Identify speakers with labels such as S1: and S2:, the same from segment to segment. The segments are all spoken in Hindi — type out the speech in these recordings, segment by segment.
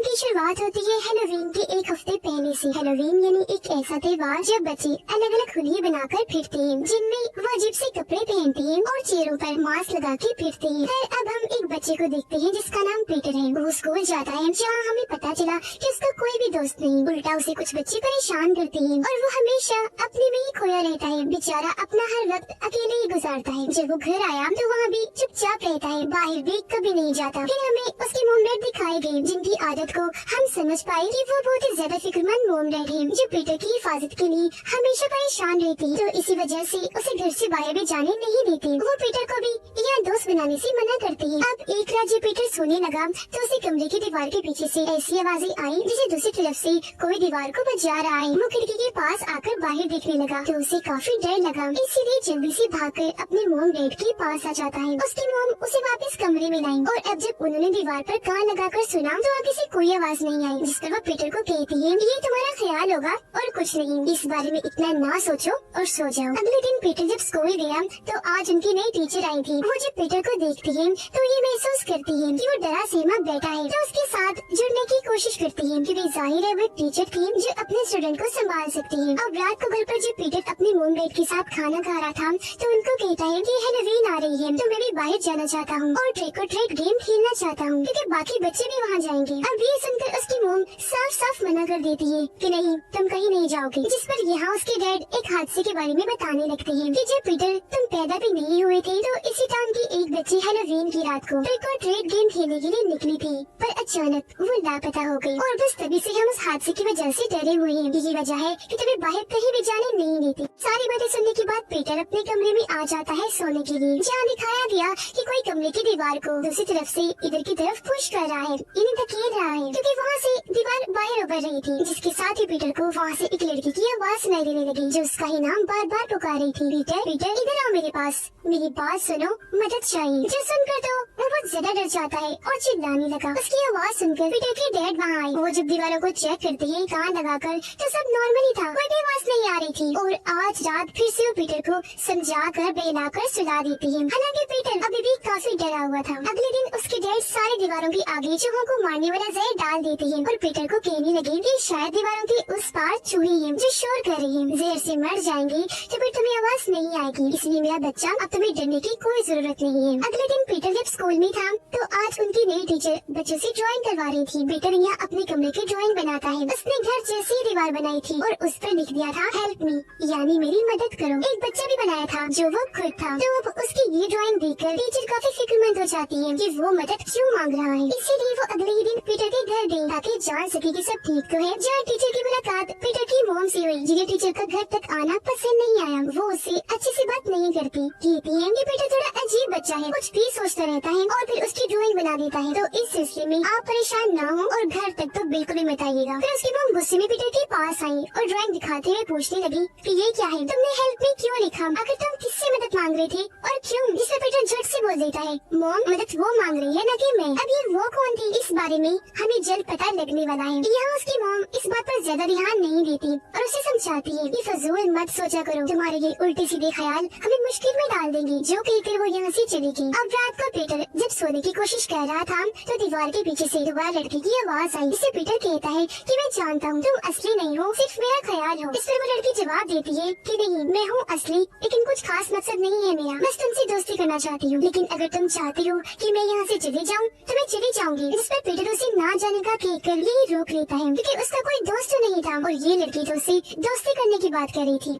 S1: की शुरुआत होती है हेलोवीन के एक हफ्ते पहले से। हेलोवीन यानी एक ऐसा त्योहार जब बच्चे अलग अलग खुलिये बनाकर फिरते हैं, जिनमें वो अजीब से कपड़े पहनते हैं और चेहरों पर मास्क लगा के फिरते हैं। फिर अब हम एक बच्चे को देखते हैं जिसका नाम पीटर है। वो स्कूल जाता है जहाँ हमें पता चला कि उसका कोई भी दोस्त नहीं, उल्टा उसे कुछ बच्चे परेशान करते हैं और वो हमेशा अपने में ही खोया रहता है। बेचारा अपना हर वक्त अकेले ही गुजारता है। जब वो घर आया तो वहाँ भी चुपचाप रहता है, बाहर भी कभी नहीं जाता। फिर हमें उसके मोमडैड दिखाए गए जिनकी आदत को हम समझ पाए कि वो बहुत ही ज्यादा फिक्रमंद मोमडैड है जो पीटर की हिफाजत के लिए हमेशा परेशान रहती है। तो इसी वजह से उसे घर से बाहर भी जाने नहीं देते। वो पीटर को भी यहाँ दोस्त बनाने से मना करती है। अब एक रात जब पीटर सोने लगा तो उसे कमरे की दीवार के पीछे से ऐसी आवाजें आई जैसे दूसरी तरफ से कोई दीवार को बजा रहा है। वो खिड़की के पास आकर बाहर देखने लगा तो उसे काफी डर लगा, इसीलिए जल्दी से भागकर अपने मोम डैड के पास आ जाता है। उसकी मोम उसे वापस कमरे में लाई और अब जब उन्होंने दीवार पर कान लगाकर सुना तो आगे से कोई आवाज नहीं आई, जिस पर वो पीटर को कहती है ये तुम्हारा ख्याल होगा और कुछ नहीं, इस बारे में इतना ना सोचो और सो जाओ। अगले दिन पीटर जब स्कूल गया तो आज उनकी नई टीचर आई थी। वो जब पीटर को देखती है तो ये महसूस करती है कि वो डरा सहमा बैठा है, तो उसके साथ जुड़ने की कोशिश करती है क्योंकि जाहिर है वो टीचर थी जो अपने स्टूडेंट को संभाल सकती है। अब रात को घर पर जब पीटर अपने मोम डैड के साथ खाना खा रहा था तो उनको कहता है कि हेलोवीन आ रही है तो मैं भी बाहर जाना चाहता हूँ और ट्रिक और ट्रीट गेम खेलना चाहता हूँ क्योंकि बाकी बच्चे भी वहाँ जाएंगे। अब ये सुनकर उसकी मोम साफ साफ मना कर देती है कि नहीं, तुम कहीं नहीं जाओगे। जिस पर यहाँ उसके डैड एक हादसे के बारे में बताने लगते हैं कि जब पीटर तुम पैदा भी नहीं हुए थे तो इसी टाउन की एक बच्ची हेलोवीन की रात को ट्रिक और ट्रीट गेम खेलने के लिए निकली थी, पर अचानक वो लापता हो गई और बस तभी से हम उस हादसे की वजह से डरे हुए हैं। यही वजह है कि तुम्हें बाहर कहीं भी जाने नहीं देती। सारी बातें सुनने के बाद पीटर अपने कमरे में आ जाता है सोने के लिए, जहाँ दिखाया गया कि कोई कमरे की दीवार को दूसरी तरफ से इधर की तरफ पुश कर रहा है, इन्हें धकेल रहा है क्योंकि वहाँ से दीवार बाहर उभर रही थी। जिसके साथ ही पीटर को वहाँ से एक लड़की की आवाज सुनाई देने लगी जो उसका ही नाम बार बार पुकार रही थी, पीटर पीटर इधर आओ मेरे पास, मेरी बात सुनो, मदद चाहिए। जो सुनकर तो वो बहुत ज्यादा डर जाता है और चिल्लाने लगा। उसकी आवाज सुनकर पीटर के डैड वहाँ आए। वो जब दीवारों को चेक करते हैं कान लगाकर तो सब नॉर्मल ही था, कोई भी आवाज नहीं आ रही थी। और आज रात फिर से वो पीटर को समझाकर बहलाकर सुला देती है। हालांकि पीटर अभी भी काफी डरा हुआ था। अगले दिन उसके डैड सारी दीवारों के आगे चूहों को मारने वाला जहर डाल देते हैं और पीटर को कहने लगे कि शायद दीवारों के उस पार चूहे हैं जो शोर कर रही हैं, जहर से मर जाएंगे तो फिर तुम्हें आवाज नहीं आएगी, इसलिए मेरा बच्चा अब तुम्हें डरने की कोई जरूरत नहीं है। अगले दिन पीटर जब स्कूल में था तो आज उनकी नई टीचर बच्चों से ड्राइंग करवा रही थी। पीटर यहाँ अपने कमरे की ड्राइंग बनाता है। उसने घर जैसी दीवार बनाई थी और उस पर लिख दिया था हेल्प मी, यानी मेरी मदद करो। एक बच्चा भी बनाया था जो वो खुद था। तो अब उसकी ये ड्राइंग देखकर टीचर काफी फिक्रमंद हो जाती है कि वो मदद क्यों मांग रहा है, इसीलिए वो अगले ही दिन पीटर के घर गई ताकि जान सके कि सब ठीक तो है। जहाँ टीचर की मुलाकात पीटर की मोम से हुई, जिन्हें टीचर का घर तक आना पसंद नहीं आया। वो उससे अच्छे से बात नहीं करती, कहती है कि पीटर थोड़ा अजीब बच्चा है, कुछ भी सोचता रहता है और फिर उसकी ड्राइंग बना देता है। तो इस सिलसिले में आप परेशान न हो और घर तक तो बिल्कुल भी मत आइएगा। फिर उसकी मोम गुस्से में पीटर के पास आई और ड्राइंग दिखाते हुए पूछने लगी कि ये क्या है, तुमने हेल्प मी क्यों लिखा, आखिर तुम किससे मदद मांग रहे थे और क्यों। जिससे पीटर झट से बोल देता है मोम मदद वो मांग रही है न कि मैं। अब ये वो कौन थी इस बारे में हमें जल्द पता लगने वाला है। यहाँ उसकी मोम इस बात पर ज्यादा ध्यान नहीं देती और उसे समझाती है कि फजूल मत सोचा करो, तुम्हारे ये उल्टे सीधे ख्याल हमें मुश्किल में डाल देंगे। जो कहकर वो यहाँ से चली गई। अब रात को पीटर जब सोने की कोशिश कर रहा था तो दीवार के पीछे से दोबारा लड़की की आवाज आई, जिससे पीटर कहता है कि मैं जानता हूँ तुम असली नहीं हो, सिर्फ मेरा ख्याल हो। इस पर वो लड़की जवाब देती है कि नहीं, मैं हूँ असली, लेकिन कुछ खास मकसद नहीं है मेरा, बस तुमसे दोस्ती करना चाहती हूँ, लेकिन अगर तुम चाहती हो कि मैं यहाँ से चले जाऊँ तो मैं चली जाऊंगी। जिस पर पीटर उसे ना जाने का कहकर यही रोक लेता है क्योंकि उसका कोई दोस्त नहीं था और ये लड़की तो उसे दोस्ती करने की बात कर रही थी।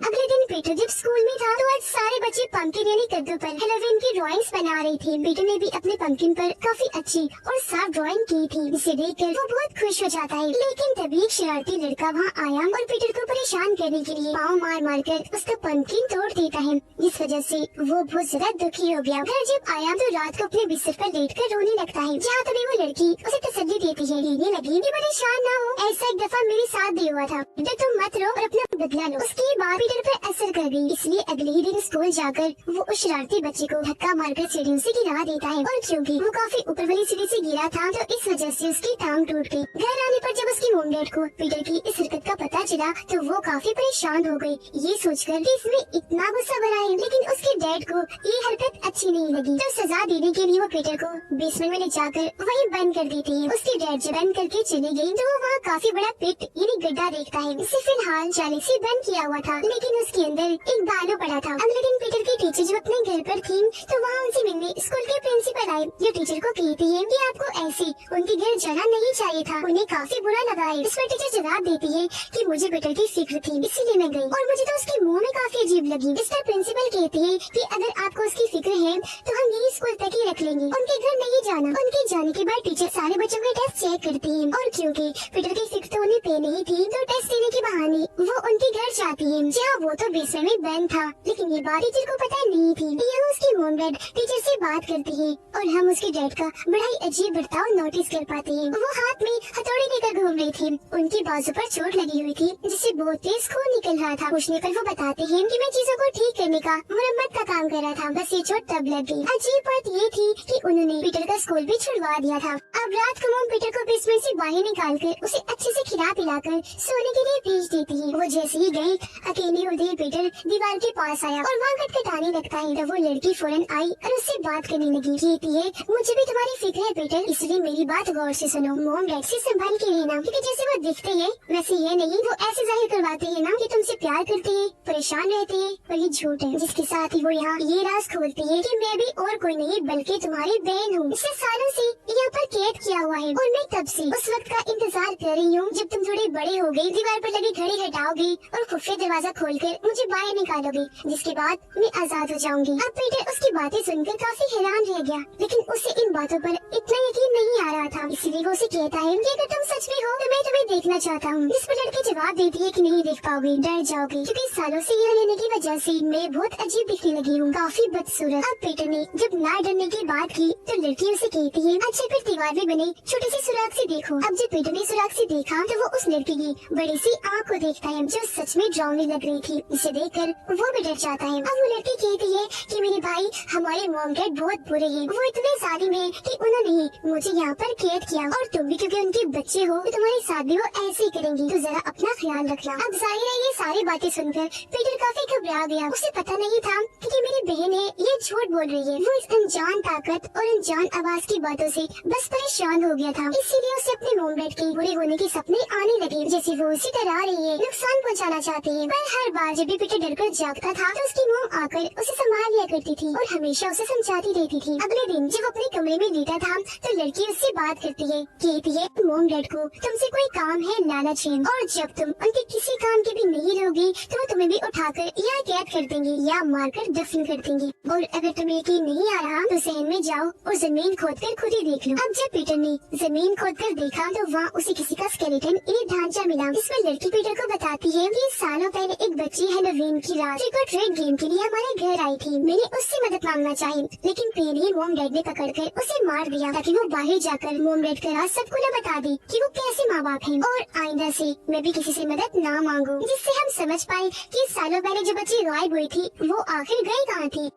S1: अगले दिन पीटर जब स्कूल में था तो आज सारे बच्चे पंपकिन यानी कद्दू पर हेलोवीन की ड्राइंग्स बना रही थी। पीटर ने भी अपने पंपकिन पर काफी अच्छी और साफ ड्राइंग की थी, जिसे देखकर वो बहुत खुश हो जाता है। लेकिन तभी एक शरारती लड़का वहाँ आया और पीटर को परेशान करने के लिए पाँव मार मार कर उसका पंपकिन तोड़ देता है, जिस वजह से वो बहुत ज्यादा दुखी हो गया। घर जब आया तो रात को अपने बिस्तर पर लेट कर रोने लगता है, जहाँ तभी वो लड़की उसे तसल्ली देती है, कहने लगी कि परेशान ना हो, ऐसा एक दफा मेरे साथ भी हुआ था, तुम मत रो और अपना बदला लो। उसके बाद पीटर पर असर कर गई, इसलिए अगले ही दिन स्कूल जाकर वो उस शरारती बच्चे को धक्का मारकर सीढ़ियों से गिरा देता है। और क्योंकि वो काफी ऊपर वाली सीढ़ी से गिरा था तो इस वजह से उसकी टांग टूट गई। घर आने पर जब उसकी मोम डैड को पीटर की इस हरकत का पता चला तो वो काफी परेशान हो गई, ये सोचकर कि इसमें इतना गुस्सा भरा है। लेकिन उसके डैड को ये हरकत अच्छी नहीं लगी, तो सजा देने के लिए वो पीटर को बेसमेंट में ले जाकर वहीं बंद कर देती है। उसके डैड जब बंद करके चले गए तो वो वहाँ काफी बड़ा पिट यानी गड्ढा देखता है। इसे फिलहाल जाली से बंद किया हुआ था, लेकिन उसके अंदर एक बालू पड़ा था। अगले दिन पीटर की टीचर जब अपने घर पर थी तो वहाँ उनसे मिलने स्कूल के प्रिंसिपल आए, जो टीचर को कहती है कि आपको ऐसे उनके घर जाना नहीं चाहिए था। उन्हें काफी बुरा लगा है। इस पर टीचर जवाब देती है कि मुझे पीटर की फिक्र थी इसीलिए मैं गई, और मुझे तो उसके मुंह में काफी अजीब लगी। इस पर प्रिंसिपल कहती है कि अगर आपको उसकी फिक्र है तो हम यही स्कूल तक ही रख लेंगे, उनके घर नहीं जाना। उनके जाने के बाद टीचर सारे बच्चों के टेस्ट चेक करती है, और क्योंकि पीटर की फिक्र तो उन्हें पे नहीं थी तो टेस्ट देने के बहाने वो उनके घर जाती है, जहाँ वो तो बेसमेंट में बंद था। लेकिन ये बात टीचर को पता नहीं थी। यहाँ उसकी मोम डैड टीचर से बात करती है और हम उसके डैड का बड़ा ही अजीब बर्ताव नोटिस कर पाते हैं। वो हाथ में हथौड़ी लेकर घूम रही थी, उनकी बाजू पर चोट लगी हुई थी जिससे बहुत तेज खून निकल रहा था। पूछने पर वो बताते हैं कि मैं चीजों को ठीक करने का मुरम्मत का काम कर रहा था, बस ये चोट तब लग गई। अजीब बात ये थी कि उन्होंने पीटर का स्कूल भी छुड़वा दिया था। अब रात को मोम पीटर को बेसमेंट से बाहर निकालकर उसे अच्छे से खिला पिलाकर सोने के लिए भेज देती है। वो जैसे ही गई अकेले उधर पीटर दीवार के पास आया और वहाँ खटखटाने लगता है। तो वो लड़की फौरन आई और उससे बात करने लगी। कहती है मुझे भी तुम्हारी फिक्र है पीटर, इसलिए मेरी बात गौर से सुनो। मोम डैड से संभाल के रहना, क्योंकि जैसे वो दिखते हैं वैसे ये नहीं, वो ऐसे जाहिर करवाते हैं ना कि तुमसे प्यार करते हैं, परेशान रहते हैं, पर ये झूठ है। जिसके साथ ही वो यहाँ ये राज खोलती है कि मैं भी और कोई नहीं बल्कि तुम्हारी बहन हूँ। इसे सालों से यहाँ पर कैद किया हुआ है और मैं तब से उस वक्त का इंतजार कर रही हूँ जब तुम थोड़े बड़े हो गए, दीवार पर लगी घड़ी हटाओगे और खुफिया दरवाजा खोलकर मुझे बाहर निकालोगे, जिसके बाद मैं आजाद हो जाऊंगी। अब पीटर उसकी बातें सुनकर काफी हैरान रह गया, लेकिन उसे इन बातों पर इतना यकीन नहीं आ रहा था, इसलिए वो उसे कहता है कि अगर तुम सच में हो तो मैं तुम्हें देखना चाहता हूँ। इस पर लड़की जवाब देती है कि नहीं देख पाओगे, डर जाओगे, क्योंकि सालों से यहाँ रहने की वजह से मैं बहुत अजीब दिखने लगी हूँ, काफी बदसूरत। अब पीटर ने जब ना डरने की बात की तो लड़की उसे कहती है अच्छा फिर दीवार में बने छोटे से सुराख से देखो। अब जब पीटर ने सुराख से देखा तो वो उस लड़की की बड़ी सी आँख को देखता है जो सच में डरावनी लग रही थी। इसे देखकर वो भी डर जाता है। अब वो लड़की कहती है कि मेरे भाई हमारे मॉम डैड बहुत बुरे हैं, वो इतने जालिम हैं कि उन्होंने ही मुझे यहाँ पर कैद किया, और तुम भी क्योंकि उनके बच्चे हो तो तुम्हारे साथ भी वो ऐसे ही करेंगी, तो जरा अपना ख्याल रखना। अब जाहिर है ये सारी बातें सुनकर पीटर काफी घबरा गया। उसे पता नहीं था कि मेरी बहन है ये झूठ बोल रही है। वो इस अनजान ताकत और अनजान आवाज की बातों से बस परेशान हो गया था, इसीलिए उसे अपने मॉम डैड के बुरे होने के सपने आने लगे, जैसे वो उसे डरा रही है, नुकसान पहुँचाना चाहती है। पर हर बार जब भी पीटर डरकर जागता था तो उसकी मॉम आकर उसे संभाल लिया करती थी और हमेशा उसे समझाती रहती थी। अगले दिन जब अपने कमरे में लेटा था तो लड़की उससे बात करती है, कहती है मॉम डैड को तुमसे कोई काम है लालच है, और जब तुम उनके किसी काम के भी नहीं रहोगी तो वो तुम्हें भी उठाकर या कैद कर देंगे या मारकर दफन कर देंगे। और अगर तुम्हें यकीन नहीं आ रहा तो सहन में जाओ और जमीन खोदकर खुद ही देख लो। अब जब पीटर ने जमीन खोदकर देखा तो वहाँ उसे किसी का स्केलेटन एक ढांचा मिला। इसमें लड़की पीटर को बताती है कि सालों पहले एक बच्ची हैलोवीन की रात ट्रिक और ट्रीट गेम के लिए हमारे घर आई थी। मैंने उससे मदद मांगना चाहिए, लेकिन फिर ही मॉम डैड ने पकड़कर उसे मार दिया ताकि वो बाहर जाकर मॉम डैड का राज सबको न बता दे कि वो कैसे माँ बाप हैं, और आइंदा से मैं भी किसी से मदद ना मांगू, जिससे हम समझ पाए कि सालों पहले जो बच्ची गायब हुई थी वो आखिर गई कहाँ थी।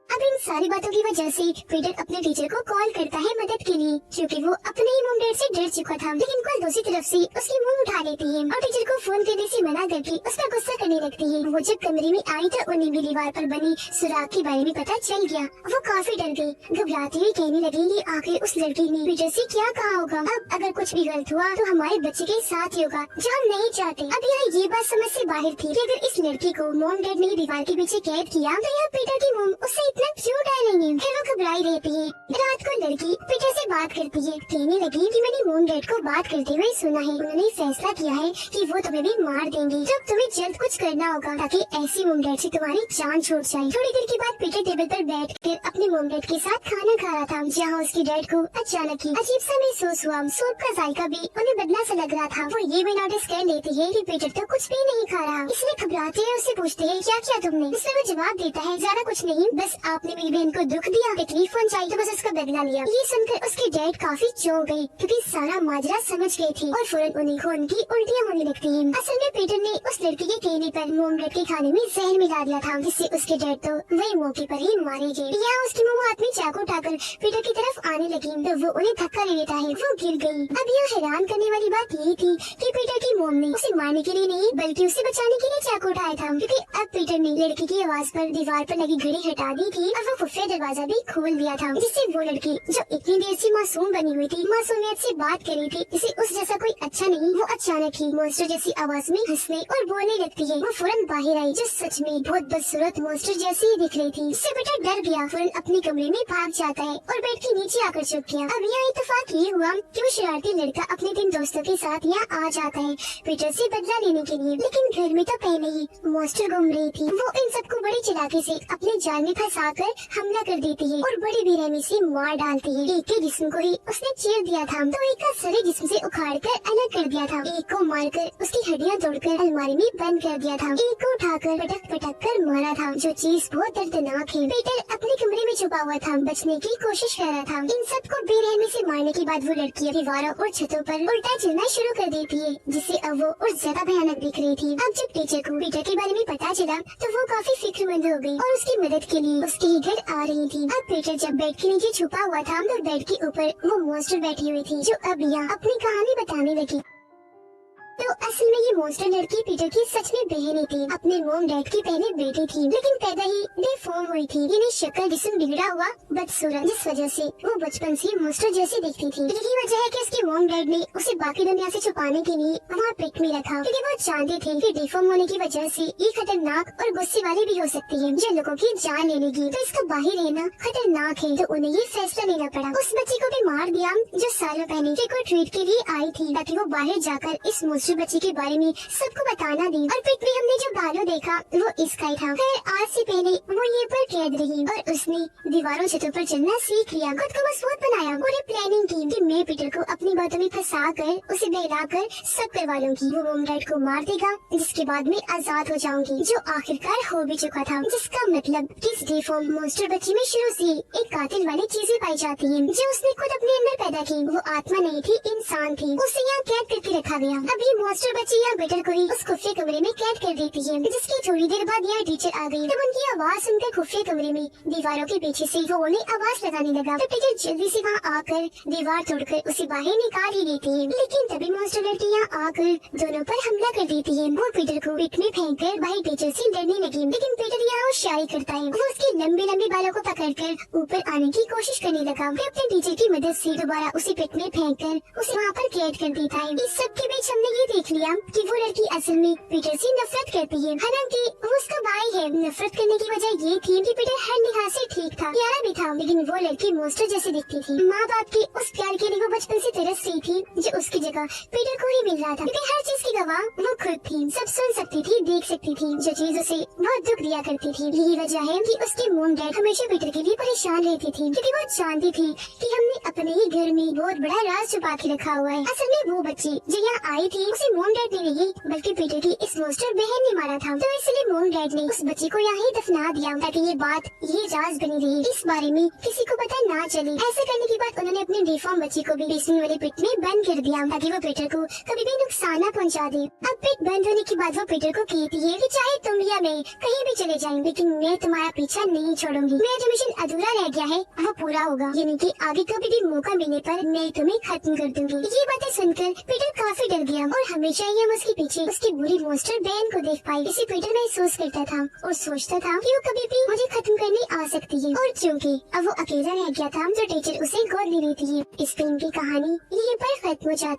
S1: अब इन सारी बातों की वजह से पीटर अपने टीचर को कॉल करता है मदद के लिए, क्योंकि वो अपने ही मॉम डैड से डर चुका था। लेकिन कॉल दूसरी तरफ से उसकी मुंह उठा लेती है और टीचर को फोन करने से मना करके उस पर गुस्सा करने लगती है। वो जब कमरे में आई तो उन्हें भी दीवार पर बनी सुराख के बारे में पता चल गया। वो काफी डर गई, घबराती हुई कहने लगी कि आखिर उस लड़की ने पीटर से क्या कहा होगा। अब अगर कुछ भी गलत हुआ तो हमारे बच्चे के साथ ही होगा, जो हम नहीं चाहते। अब यहाँ ये बात समझ से बाहर थी कि अगर इस लड़की को मॉम डैड ने दीवार के पीछे कैद किया तो यहाँ पीटर की मॉम उससे इतना क्यों डरेंगे। फिर वो घबराई रहती है। रात को लड़की पीटर से बात करती है, कहने लगी कि मैंने मॉम डैड को बात करते हुए सुना है, उन्होंने फैसला किया है कि वो तुम्हें भी मार देंगे। जब तुम्हें जल्द कुछ करना होगा ताकि ऐसी मॉम डैड से तुम्हारी जान छूट जाए। थोड़ी देर के बाद पीटर टेबल पर बैठकर अपने मॉम डैड के साथ खाना खा रहा था, जहाँ उसके डैड को अचानक ही अजीब सा महसूस हुआ। सूप का जायका भी उन्हें बदला सा लग रहा था। वो ये भी नोटिस कर लेती है कि पीटर तो कुछ भी नहीं खा रहा, इसलिए घबराते हुए उससे पूछते हैं क्या किया तुमने। इसमें वो जवाब देता है ज्यादा कुछ नहीं, बस आपने मेरी बहन को दुख दिया, तकलीफ पहुंचाई, तो बस उसका बदला लिया। ये सुनकर उसके डैड काफी चौंक गए क्योंकि सारा माजरा समझ गए थे और फौरन उन्हें खून की उल्टियाँ होने लगती हैं। असल में पीटर ने उस लड़की के कहने पर मोम डैड के खाने में जहर मिला दिया था, जिससे उसके डैड तो वही मौके पर ही मारे गए। यहाँ उसकी मोम हाथ में चाकू उठाकर पीटर की तरफ आने लगी तो वो उन्हें धक्का दे देता है, वो गिर गई। अब यह हैरान करने वाली बात ये थी कि पीटर की मोम ने उसे मारने के लिए नहीं बल्कि उसे बचाने के लिए चाकू उठाया था, क्योंकि अब पीटर ने लड़की की आवाज पर दीवार पर लगी घड़ी हटा दी थी और वो खुफिया दरवाजा भी खोल दिया था, जिससे वो लड़की जो इतनी देर से मासूम बनी हुई थी, मासूमियत से बात कर रही थी, जिसे उस जैसा कोई अच्छा नहीं, वो अचानक ही मॉन्स्टर जैसी आवाज में हंसने और बोलने लगती है। वो फौरन बाहर आई जो सच में बहुत बदसूरत मॉन्स्टर जैसी ही दिख रही थी। इससे पीटर डर गया, फौरन अपने कमरे में भाग जाता है और बेड के नीचे आकर छुप गया। अब यहाँ इत्तेफाक ये हुआ कि वो शरारती लड़का अपने 3 दोस्तों के साथ यहाँ आ जाता है पीटर से बदला लेने के लिए, लेकिन घर में तो पहले ही मॉन्स्टर घूम रही थी। वो इन सबको बड़ी चालाकी से अपने जाल में फंसा कर हमला कर देती है और बड़ी बेरहमी से मार डालती है। एक के जिस्म को ही उसने चीर दिया था तो एक का सारे जिस्म से उखाड़ कर अलग कर दिया था, एक को मारकर उसकी हड्डियां तोड़कर अलमारी में बंद कर दिया था, एक को उठाकर पटक पटक कर मारा था, जो चीज बहुत दर्दनाक है। पीटर अपने कमरे में छुपा हुआ था, बचने की कोशिश कर रहा था। इन सबको बेरहमी से मारने के बाद वो लड़की दीवारों और छतों पर उल्टा चलना शुरू कर देती है, जिससे अब वो और ज्यादा भयानक दिख रही थी। अब जब टीचर को पीटर के बारे में पता चला तो वो काफी फिक्रमंद हो गई और उसकी मदद के लिए उसके ही घर आ रही थी। अब पीटर जब बेड के नीचे छुपा हुआ था तो बेड के ऊपर वो मॉन्स्टर बैठी हुई थी, जो अब यहाँ अपनी कहानी बताने लगी। तो असल में ये मॉन्स्टर लड़की पीटर की सच में बहन ही थी, अपने मोम डैड की पहले बेटी थी, लेकिन पैदा ही डिफॉर्म हुई थी, यानी शक्ल जिस्म बिगड़ा हुआ बदसूरत, जिस वजह से वो बचपन से मॉन्स्टर जैसी दिखती थी। यही वजह है कि उसके मोम डैड ने उसे बाकी दुनिया से छुपाने के लिए वहाँ पेट में रखा, क्योंकि वो जानते थे कि डिफॉर्म होने की वजह से ये खतरनाक और गुस्से वाली भी हो सकती है, जो लोगों की जान ले लेगी। तो इसका बाहर रहना खतरनाक है, तो उन्हें ये फैसला लेना पड़ा। उस बच्ची को भी मार दिया जो सालों पहले ट्रिक और ट्रीट के लिए आई थी, ताकि वो बाहर जाकर इस मॉन्स्टर बच्ची के बारे में सबको बताना दी। और पिट में हमने जो भालू देखा वो इसका ही था। खैर आज से पहले वो ये पर कैद रही और उसने दीवारों छतों पर चलना सीख लिया, खुद को मजबूत बनाया, पूरी प्लानिंग की कि मैं पीटर को अपनी बातों में फंसा कर उसे बहलाकर सब करवा लूंगी। वो मोम डैड को मार देगा, जिसके बाद मैं आजाद हो जाऊंगी, जो आखिरकार हो भी चुका था। जिसका मतलब कि इस डिफॉर्म मॉन्स्टर बच्ची में शुरू से एक कातिल वाली चीजें पाई जाती हैं, जो उसने खुद अपने अंदर पैदा की। वो आत्मा नहीं थी, इंसान थी, उसे यहाँ कैद करके रखा गया। अब ये मॉन्स्टर बच्ची यहाँ पीटर को ही उस खुफिया कमरे में कैद कर देती है, जिसकी थोड़ी देर बाद यहाँ टीचर आ गई। तब उनकी आवाज सुनकर खुफिया कमरे में दीवारों के पीछे से वो उन्हें आवाज लगाने लगा। तो टीचर जल्दी से वहाँ आकर दीवार तोड़कर उसे बाहर निकाल ही देती है, लेकिन तभी मॉन्स्टर लड़की यहाँ आकर दोनों पर हमला कर देती है। वो पीटर को पिट में फेंक कर भाई टीचर से लड़ने लगी, लेकिन पीटर यहाँ होशियारी करता है। वो उसके लंबे लंबे बालों को पकड़कर ऊपर आने की कोशिश करने लगा। फिर अपने टीचर की मदद से दोबारा उसे पिट में फेंक कर उसे वहाँ पर कैद कर देता है। इस सब के बीच हमने ये देख लिया कि वो लड़की असल में पीटर से नफरत करती है, हालांकि वो उसका भाई है। नफरत करने की वजह ये थी कि पीटर हर लिहाज से ठीक था, प्यारा भी था, लेकिन वो लड़की मॉन्स्टर जैसी दिखती थी। माँ बाप के उस प्यार के लिए वो बचपन से तरस रही थी, जो उसकी जगह पीटर को ही मिल रहा था, क्योंकि हर चीज की गवाह वो खुद थी, सब सुन सकती थी, देख सकती थी, जो चीज उसे बहुत दुख दिया करती थी। यही वजह है कि उसके मोम डैड हमेशा पीटर के लिए परेशान रहती थी, क्योंकि वो जानती थी कि हमने अपने ही घर में बहुत बड़ा राज छुपा के रखा हुआ है। असल में वो बच्ची जो यहाँ आई थी उसे मोम डैड ने नहीं बल्कि पीटर की इस मॉन्स्टर बहन ने मारा था, तो इसलिए मोम डैड ने उस बच्ची को यहाँ ही दफना दिया, ताकि ये बात ये राज बनी रही, इस बारे में किसी को पता ना चले। ऐसे करने के बाद उन्होंने अपने डिफॉर्म बच्ची को भी बेसमेंट वाले पिट में बंद कर दिया, ताकि वो पीटर को कभी भी नुकसान न पहुँचा दे। अब पिट बंद होने के बाद वो पीटर को कहती है कि चाहे तुम या मैं कहीं भी चले जाएं, लेकिन मैं तुम्हारा पीछा नहीं छोड़ूंगी। मेरा जो मिशन अधूरा रह गया है वो पूरा होगा, यानी कि आगे कभी भी मौका मिलने पर मैं तुम्हें खत्म कर दूंगी। ये बातें सुनकर पीटर काफी डर गया और हमेशा ही हम उसके पीछे उसकी बुरी मॉन्स्टर बहन को देख पाए। इसे पीटर महसूस करता था और सोचता था कि वो कभी भी मुझे खत्म करने आ सकती है। और चूंकि अब वो अकेला रह गया था तो टीचर उसे गोद ले लेती है। इस फिल्म की कहानी यहीं पर खत्म हो जाती है।